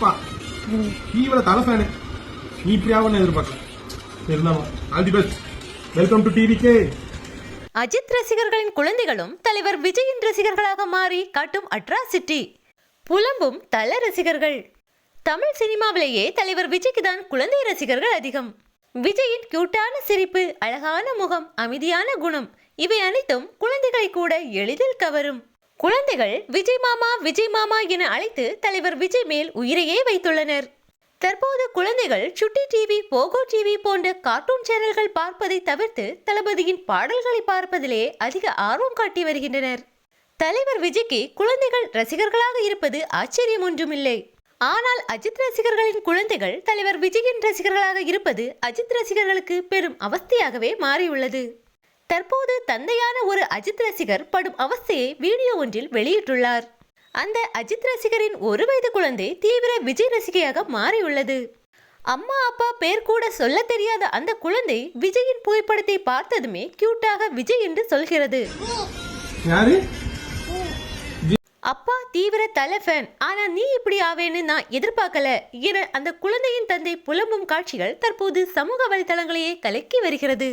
அப்பா தீவிர தலை ஃபேனு. நீ இப்படி ஆகணும்னு எதிர்பார்க்கல. இருந்தாலும் all the best. Welcome to TVK. Ajith ரசிகர்களின் குழந்தைகளும் தலைவர் விஜயின் ரசிகர்களாக மாறி காட்டும் அட்ராசிட்டி. புலம்பும் தல ரசிகர்கள். தமிழ் சினிமாவிலேயே தலைவர் விஜய்க்கு தான் குழந்தை ரசிகர்கள் அதிகம். விஜயின் கியூட்டான சிரிப்பு, அழகான முகம், அமைதியான குணம் இவை அனைத்தும் குழந்தைகளை கூட எளிதில் கவரும். குழந்தைகள் விஜய் மாமா என அழைத்து தலைவர் விஜய் மேல் உயிரையே வைத்துள்ளனர். தற்போது குழந்தைகள் சுட்டி டிவி, போகோ டிவி போன்ற கார்ட்டூன் சேனல்கள் பார்ப்பதை தவிர்த்து தளபதியின் பாடல்களை பார்ப்பதிலே அதிக ஆர்வம் காட்டி வருகின்றனர். தலைவர் விஜய்க்கு குழந்தைகள் ரசிகர்களாக இருப்பது ஆச்சரியம் ஒன்றுமில்லை. ஆனால் அஜித் ரசிகர்களின் குழந்தைகள் தலைவர் விஜயின் ரசிகர்களாக இருப்பது அஜித் ரசிகர்களுக்கு பெரும் அவஸ்தையாகவே மாறியுள்ளது. தற்போது தந்தையான ஒரு அஜித் ரசிகர் படும் அவஸ்தையை வீடியோ ஒன்றில் வெளியிட்டுள்ளார். அந்த அஜித் ரசிகரின் 1 வயது குழந்தை தீவிர விஜய் ரசிகையாக மாறியுள்ளது. அம்மா அப்பா பேர் கூட சொல்ல தெரியாத அந்த குழந்தை விஜயின் புகைப்படத்தை பார்த்ததுமே கியூட்டாக விஜய் என்று சொல்கிறது. அப்பா தீவிர தல ஃபேன், ஆனா நீ இப்படி ஆவேன்னு நான் எதிர்பார்க்கல என அந்த குழந்தையின் தந்தை புலம்பும் காட்சிகள் தற்போது சமூக வலைதளங்களையே கலக்கி வருகிறது.